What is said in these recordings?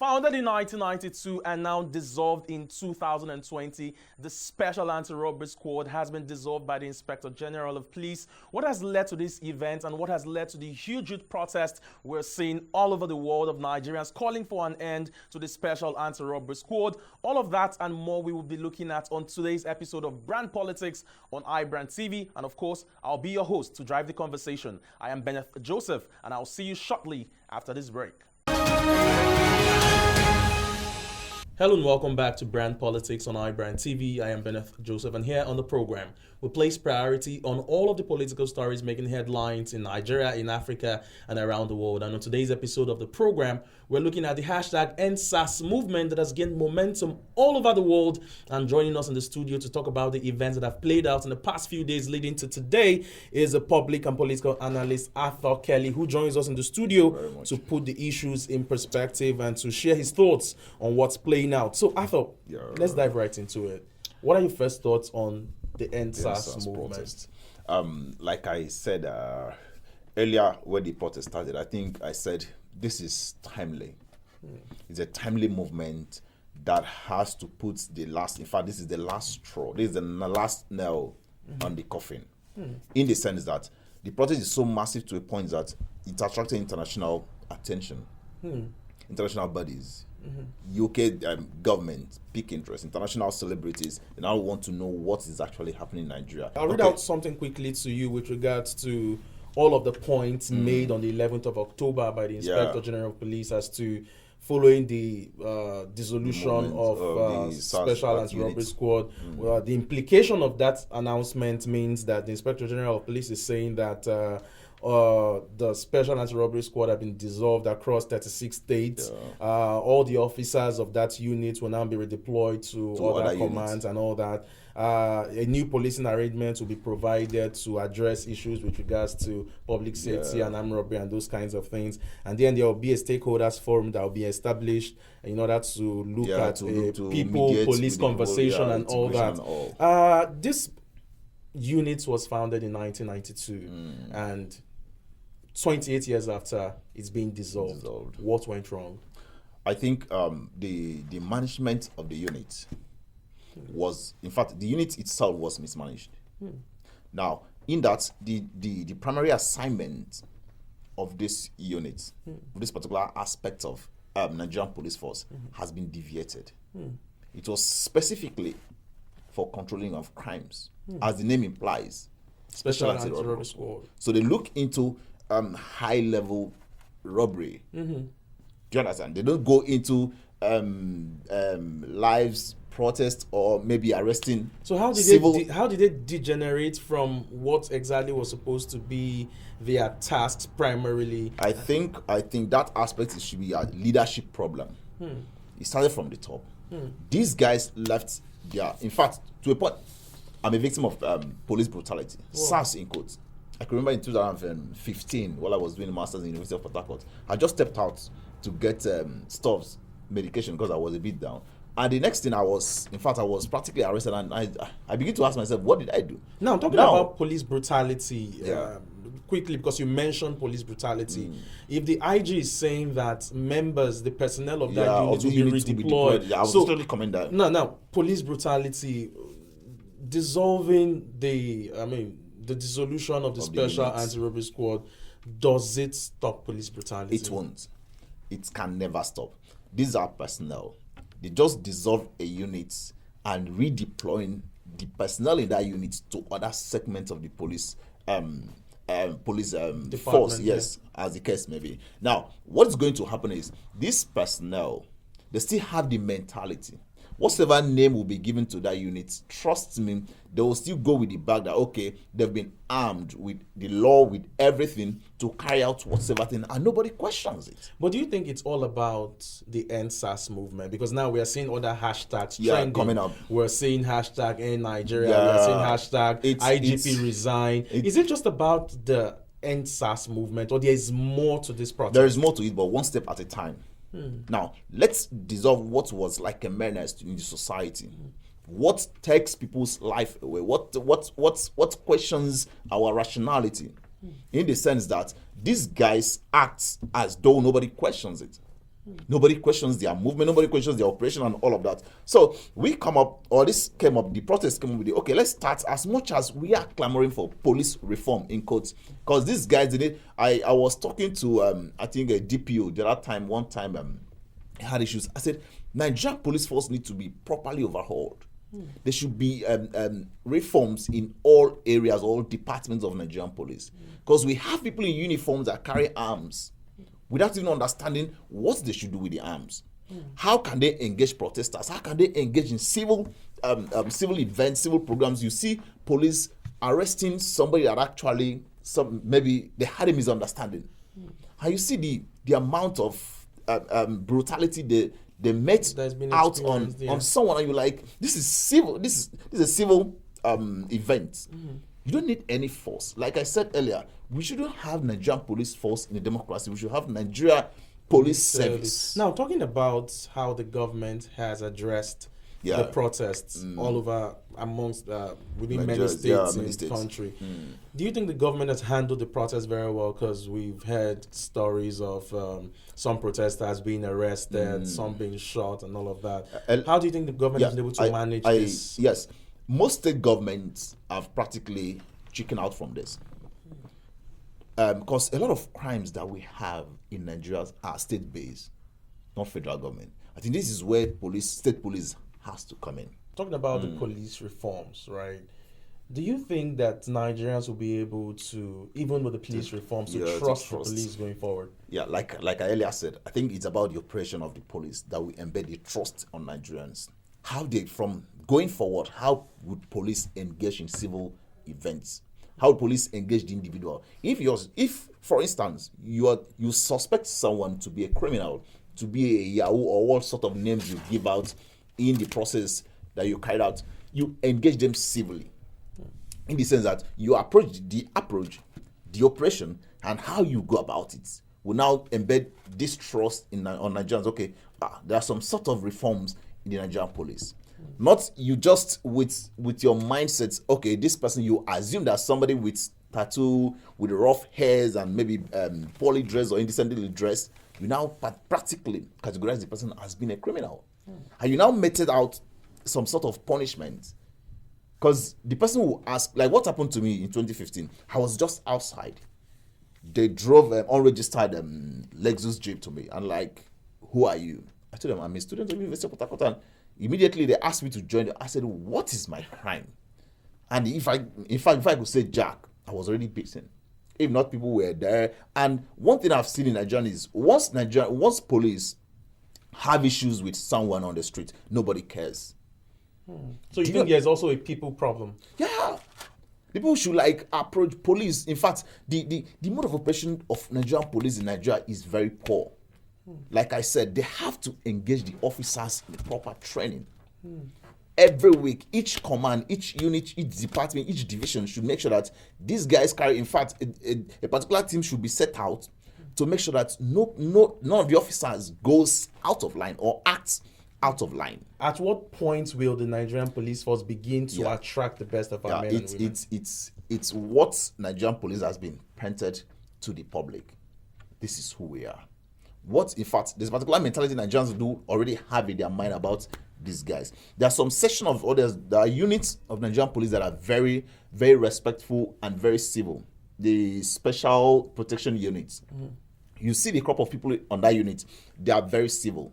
Founded in 1992 and now dissolved in 2020, the Special Anti-Robbery Squad has been dissolved by the Inspector General of Police. What has led to this event and what has led to the huge youth protest we're seeing all over the world of Nigerians calling for an end to the Special Anti-Robbery Squad? All of that and more we will be looking at on today's episode of Brand Politics on iBrandTV. And of course, I'll be your host to drive the conversation. I am Benneth Joseph, and I'll see you shortly after this break. Hello and welcome back to Brand Politics on iBrandTV. I am Benneth Joseph, and here on the program, we place priority on all of the political stories making headlines in Nigeria, in Africa, and around the world. And on today's episode of the program, we're looking at the hashtag #EndSARS movement that has gained momentum all over the world. And joining us in the studio to talk about the events that have played out in the past few days leading to today is a public and political analyst, Arthur Kelly, who joins us in the studio to put the issues in perspective and to share his thoughts on what's playing out. So, Arthur, let's dive right into it. What are your first thoughts on the #EndSARS movement? Protest. Like I said earlier when the protest started, I think I said this is timely. It's a timely movement that has to put the last, in fact, this is the last straw. This is the last nail on the coffin. In the sense that the protest is so massive to a point that it's attracting international attention. International bodies. UK government, peak interest, international celebrities, they now want to know what is actually happening in Nigeria. I'll read out something quickly to you with regards to all of the points made on the 11th of October by the Inspector General of Police as to following the dissolution of the Special Anti-Robbery Squad. Well, the implication of that announcement means that the Inspector General of Police is saying that the Special Anti-Robbery Squad have been dissolved across 36 states. All the officers of that unit will now be redeployed to other commands units and all that. A new policing arrangement will be provided to address issues with regards to public safety and armed robbery and those kinds of things. And then there will be a stakeholders forum that will be established in order to look at people-police conversation and all that. This unit was founded in 1992 and 28 years after it's been dissolved. What went wrong? I think the management of the unit was, in fact, the unit itself was mismanaged. Now, in that, the primary assignment of this unit, this particular aspect of Nigerian police force, has been deviated. It was specifically for controlling of crimes, as the name implies. Special Anti-Robbery Squad. So they look into high-level robbery. Do you understand? They don't go into lives, protest, or maybe arresting. So how did they degenerate from what exactly was supposed to be their tasks primarily? I think that aspect should be a leadership problem. It started from the top. These guys left their, in fact, to a point, I'm a victim of police brutality. Sars in quotes. I can remember in 2015, while I was doing a master's in the University of Port Harcourt, I just stepped out to get stuffs, medication, because I was a bit down. And the next thing I was practically arrested, and I began to ask myself, what did I do? Now, talking about police brutality, quickly, because you mentioned police brutality, if the IG is saying that members, the personnel of that unit will be redeployed, I was totally comment that. Now, police brutality, dissolving the dissolution of the Special Anti-Robbery Squad, does it stop police brutality? It won't. It can never stop. These are personnel. They just dissolve a unit and redeploying the personnel in that unit to other segments of the police force, as the case may be. Now, what's going to happen is this personnel, they still have the mentality. Whatever name will be given to that unit, trust me, they will still go with the bag that, okay, they've been armed with the law, with everything to carry out whatever thing, and nobody questions it. But do you think it's all about the #EndSARS movement? Because now we are seeing other hashtags trending. Coming up. We're seeing hashtag in Nigeria. We're seeing hashtag IGP resigned. Is it just about the #EndSARS movement, or there is more to this project? There is more to it, but one step at a time. Now, let's dissolve what was like a menace in the society. What takes people's life away? What questions our rationality? In the sense that these guys act as though nobody questions it. Nobody questions their movement. Nobody questions their operation and all of that. So the protest came up with okay, let's start. As much as we are clamoring for police reform in quotes, because these guys I was talking to I think a DPO the other time. One time had issues. I said Nigerian police force need to be properly overhauled. There should be reforms in all areas, all departments of Nigerian police, because we have people in uniforms that carry arms without even understanding what they should do with the arms. How can they engage protesters? How can they engage in civil events, civil programs? You see police arresting somebody that actually maybe they had a misunderstanding. And you see the amount of brutality they met out on someone, and you're like, this is civil. This is a civil event. You don't need any force. Like I said earlier, we shouldn't have Nigerian police force in a democracy. We should have Nigeria police service. Now, talking about how the government has addressed the protests all over amongst within many states in the country, do you think the government has handled the protests very well? Because we've heard stories of some protesters being arrested, some being shot, and all of that. How do you think the government has been able to manage this? Yes, most state governments have practically chickened out from this. Because a lot of crimes that we have in Nigeria are state-based, not federal government. I think this is where state police has to come in. Talking about the police reforms, right? Do you think that Nigerians will be able to, even with the police reforms, to trust the police going forward? Yeah, like I earlier said, I think it's about the operation of the police that we embed the trust on Nigerians. From going forward, how would police engage in civil events? How would police engage the individual? If for instance, you suspect someone to be a criminal, to be a Yahoo, or what sort of names you give out in the process that you carried out, you engage them civilly. In the sense that you approach the operation, and how you go about it will now embed this trust on Nigerians. Okay, there are some sort of reforms in the Nigerian police. Not you just with your mindset, okay, this person, you assume that somebody with tattoo, with rough hairs and maybe poorly dressed or indecently dressed, you now practically categorize the person as being a criminal. And you now meted out some sort of punishment. Because the person will ask, like what happened to me in 2015, I was just outside. They drove an unregistered Lexus Jeep to me, and like, who are you? I told them I'm a student of University of Port Harcourt, and immediately they asked me to join. I said, what is my crime? And if I could say Jack, I was already beaten. If not, people were there. And one thing I've seen in Nigeria is once police have issues with someone on the street, nobody cares. So you think there's also a people problem? Yeah. People should approach police. In fact, the mode of operation of Nigerian police in Nigeria is very poor. Like I said, they have to engage the officers in the proper training. Every week, each command, each unit, each department, each division should make sure that these guys carry, in fact, a particular team should be set out to make sure that none of the officers goes out of line or acts out of line. At what point will the Nigerian police force begin to attract the best of our men and women? It's what Nigerian police has been painted to the public. This is who we are. In fact, there's a particular mentality Nigerians do already have in their mind about these guys. There are some section of others, there are units of Nigerian police that are very, very respectful and very civil. The special protection units. You see the crop of people on that unit, they are very civil.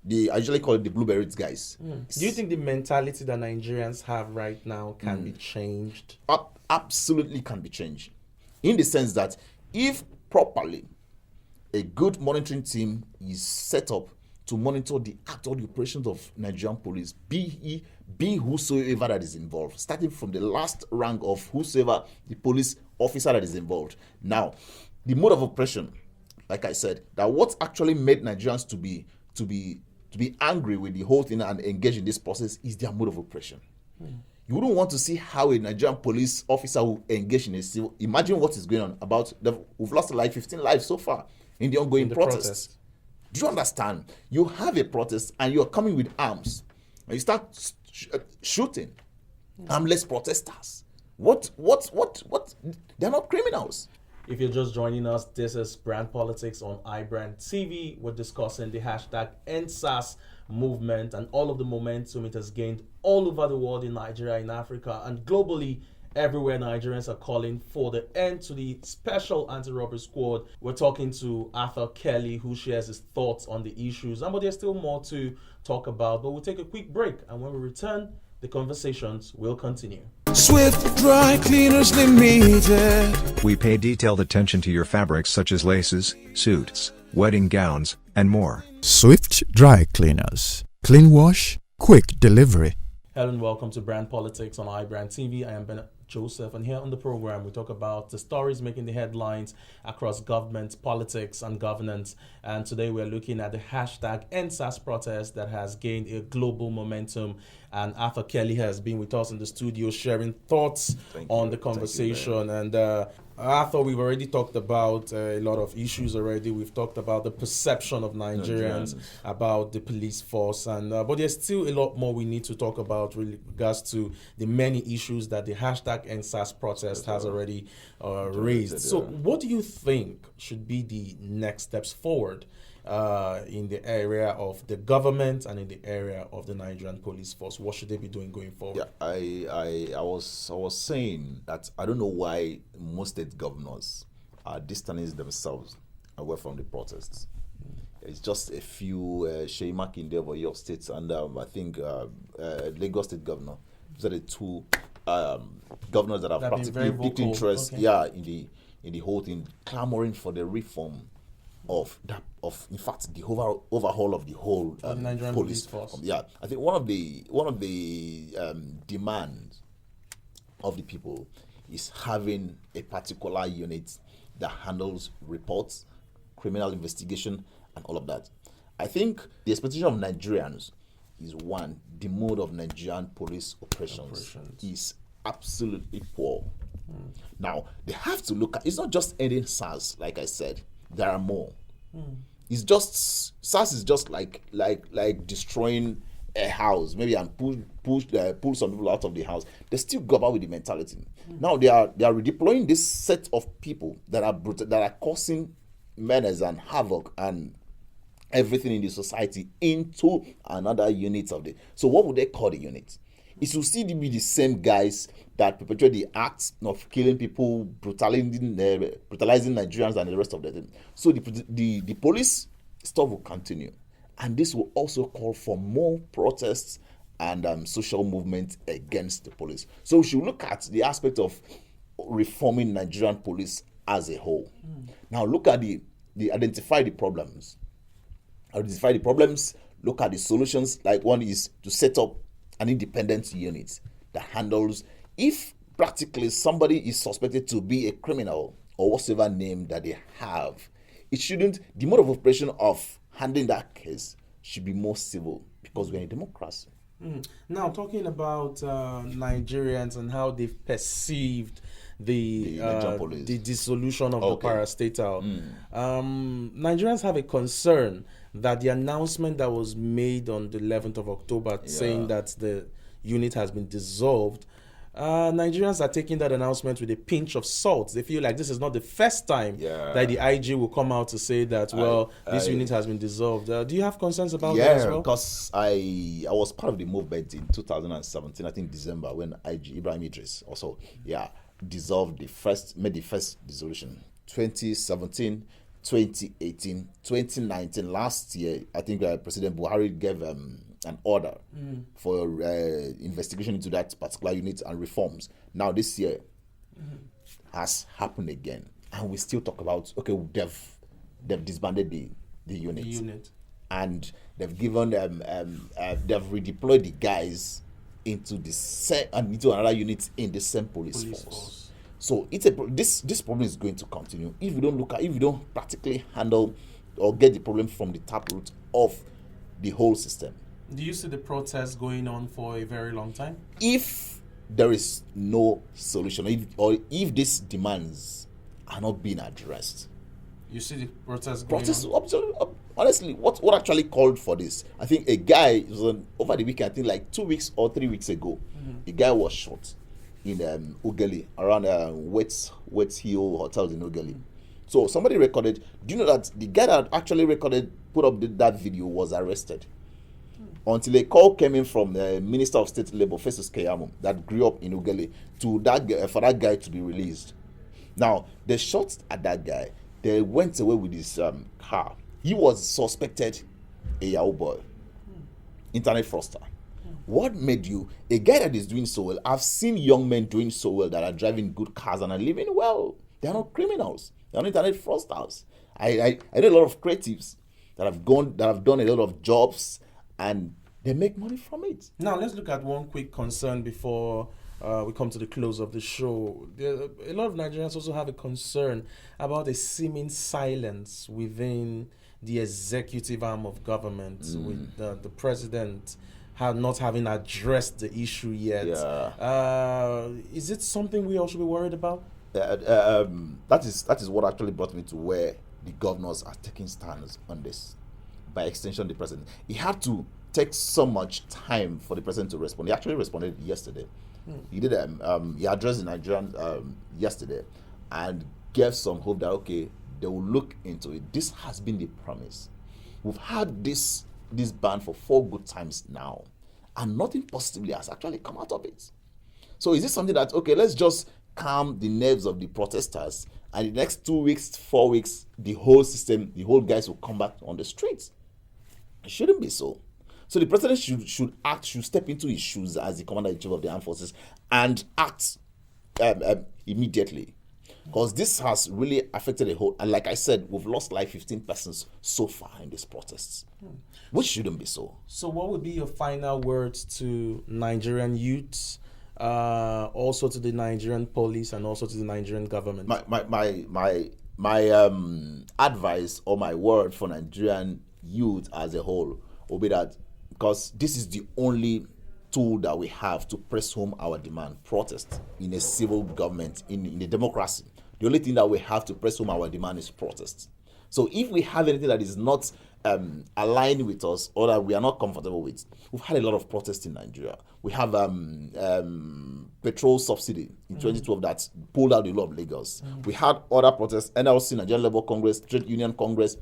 I usually call it the blue berets guys. Do you think the mentality that Nigerians have right now can be changed? Absolutely can be changed. In the sense that if properly a good monitoring team is set up to monitor the operations of Nigerian police, be whosoever that is involved, starting from the last rank of whosoever the police officer that is involved. Now, the mode of operation, like I said, that what actually made Nigerians to be angry with the whole thing and engage in this process is their mode of operation. You wouldn't want to see how a Nigerian police officer will engage in a civil. Imagine what is going on. We've lost 15 lives so far in the ongoing protest. Do you understand? You have a protest and you're coming with arms and you start shooting armless protesters. What? They're not criminals. If you're just joining us, this is Brand Politics on iBrandTV. We're discussing the hashtag #EndSARS movement and all of the momentum it has gained all over the world, in Nigeria, in Africa, and globally. Everywhere Nigerians are calling for the end to the Special Anti-Robbery Squad. We're talking to Arthur Kelly, who shares his thoughts on the issues. But there's still more to talk about. But we'll take a quick break. And when we return, the conversations will continue. Swift Dry Cleaners Limited. We pay detailed attention to your fabrics such as laces, suits, wedding gowns, and more. Swift Dry Cleaners. Clean wash, quick delivery. Hello and welcome to Brand Politics on iBrandTV. I am Bennett Joseph, and here on the program we talk about the stories making the headlines across government, politics, and governance. And today we're looking at the hashtag #EndSARS protest that has gained a global momentum. And Arthur Kelly has been with us in the studio sharing thoughts on the conversation. And Arthur, we've already talked about a lot of issues already. We've talked about the perception of Nigerians about the police force, and but there's still a lot more we need to talk about with regards to the many issues that the hashtag #EndSARS protest has already raised. So what do you think should be the next steps forward in the area of the government and in the area of the Nigerian police force? What should they be doing going forward? Yeah, I was saying that I don't know why most state governors are distancing themselves away from the protests. It's just a few Shey Makinde of your states, and I think Lagos State governor. Those are the two governors that have practically picked interest, in the whole thing, clamoring for the reform of in fact the overhaul of the whole Nigerian police force. I think one of the demands of the people is having a particular unit that handles reports, criminal investigation, and all of that. I think the expectation of Nigerians is, one, the mode of Nigerian police operations is absolutely poor. Now they have to look at, it's not just ending SARS, like I said. There are more. It's just SARS is just like destroying a house, maybe, and pull some people out of the house. They still go about with the mentality. Now they are redeploying this set of people that are causing menace and havoc and everything in the society into another unit of the. So what would they call the unit? It will still be the same guys that perpetrate the acts of killing people, brutalizing Nigerians and the rest of them. So the police stuff will continue. And this will also call for more protests and social movement against the police. So we should look at the aspect of reforming Nigerian police as a whole. Now look at the identify the problems. Look at the solutions. Like, one is to set up an independent unit that handles, if practically somebody is suspected to be a criminal or whatever name that they have, it shouldn't, the mode of operation of handling that case should be more civil, because we're in a democracy. Now, talking about Nigerians and how they've perceived the dissolution of the parastatal, Nigerians have a concern that the announcement that was made on the 11th of October saying that the unit has been dissolved, Nigerians are taking that announcement with a pinch of salt. They feel like this is not the first time that the IG will come out to say that, this unit has been dissolved. Do you have concerns about that as well? Because I was part of the movement in 2017, I think December, when IG Ibrahim Idris also made the first dissolution. 2017, 2018, 2019, last year, I think President Buhari gave an order for investigation into that particular unit and reforms. Now this year has happened again, and we still talk about, they've disbanded the unit, and they've given they've redeployed the guys into another unit in the same police force. So this problem is going to continue if we don't practically handle or get the problem from the taproot of the whole system. Do you see the protests going on for a very long time? If there is no solution, if these demands are not being addressed, you see the protests going on? Honestly, what actually called for this? I think a guy over the weekend, I think like 2 weeks or 3 weeks ago, a guy was shot in Ughelli, around West Hill Hotels in Ughelli. So somebody recorded. Do you know that the guy that actually put up that video was arrested? Until a call came in from the Minister of State Labour, Festus Keyamo, that grew up in Ughelli, for that guy to be released. Now, they shot at that guy. They went away with his car. He was suspected a Yahoo boy, internet fraudster. What made you a guy that is doing so well? I've seen young men doing so well that are driving good cars and are living well. They are not criminals. They are not internet fraudsters. I know a lot of creatives that have done a lot of jobs and they make money from it. Now let's look at one quick concern before we come to the close of the show. A lot of Nigerians also have a concern about a seeming silence within the executive arm of government, with the president not having addressed the issue yet. Yeah. Is it something we all should be worried about? That is what actually brought me to where the governors are taking stands on this. By extension, the president. He had to take so much time for the president to respond. He actually responded yesterday. He did. He addressed the Nigerians yesterday and gave some hope that okay, they will look into it. This has been the promise. We've had this ban for 4 good times now, and nothing positively has actually come out of it. So is this something that okay? Let's just calm the nerves of the protesters, and the next 2 weeks, 4 weeks, the whole system, the whole guys will come back on the streets. It shouldn't be so. So the president should step into his shoes as the commander-in-chief of the armed forces and act immediately, because this has really affected the whole. And like I said, we've lost like 15 persons so far in these protests, which shouldn't be so. So, what would be your final words to Nigerian youths, also to the Nigerian police, and also to the Nigerian government? My advice or my word for Nigerian youth as a whole will be that, because this is the only tool that we have to press home our demand, protest in a civil government, in a democracy. The only thing that we have to press home our demand is protest. So if we have anything that is not aligned with us or that we are not comfortable with, we've had a lot of protests in Nigeria. We have petrol subsidy in 2012 that pulled out the law of Lagos. We had other protests, NLC, Nigerian Labour Congress, Trade Union Congress,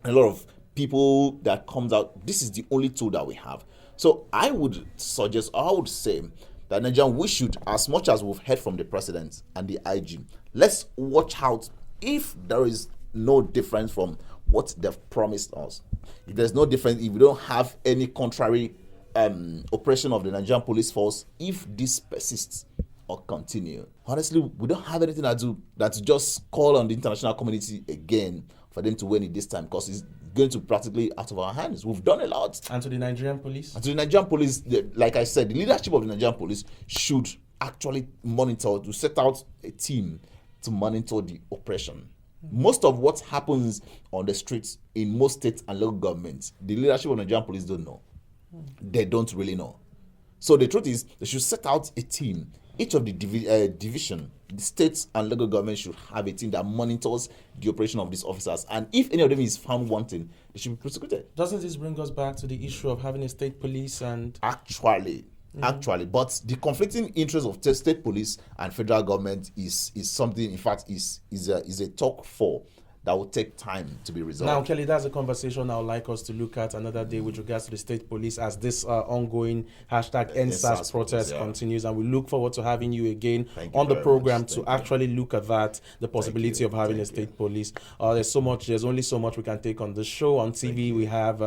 a lot of people that comes out. This is the only tool that we have. So I would say that Nigeria, we should, as much as we've heard from the president and the IG, let's watch out if there is no difference from what they've promised us. If there's no difference, if we don't have any contrary operation of the Nigerian police force, if this persists or continue, honestly, we don't have anything to do than to just call on the international community again for them to win it this time, because it's going to practically out of our hands. We've done a lot. And to the Nigerian police? And to the Nigerian police, like I said, the leadership of the Nigerian police should actually to set out a team to monitor the oppression. Most of what happens on the streets in most states and local governments, the leadership of the Nigerian police don't know. They don't really know. So the truth is, they should set out a team. Each of the division, the states and local governments should have a team that monitors the operation of these officers. And if any of them is found wanting, they should be prosecuted. Doesn't this bring us back to the issue of having a state police and... Actually, but the conflicting interests of state police and federal government is something, in fact, is a talk for that will take time to be resolved. Now, Kelly, that's a conversation I would like us to look at another day with regards to the state police as this ongoing #EndSARS protest continues. And we look forward to having you again on the program to actually look at that, the possibility of having a state police. There's only so much we can take on the show. On TV, we have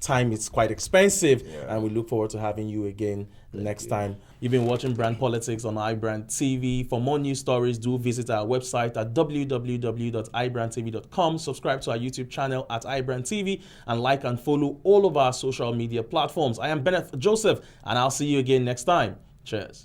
time, it's quite expensive, and we look forward to having you again next time. You've been watching Brand Politics on iBrandTV. For more news stories, do visit our website at www.ibrandtv.com. Subscribe to our YouTube channel at iBrandTV and like and follow all of our social media platforms. I am Bennett Joseph, and I'll see you again next time. Cheers.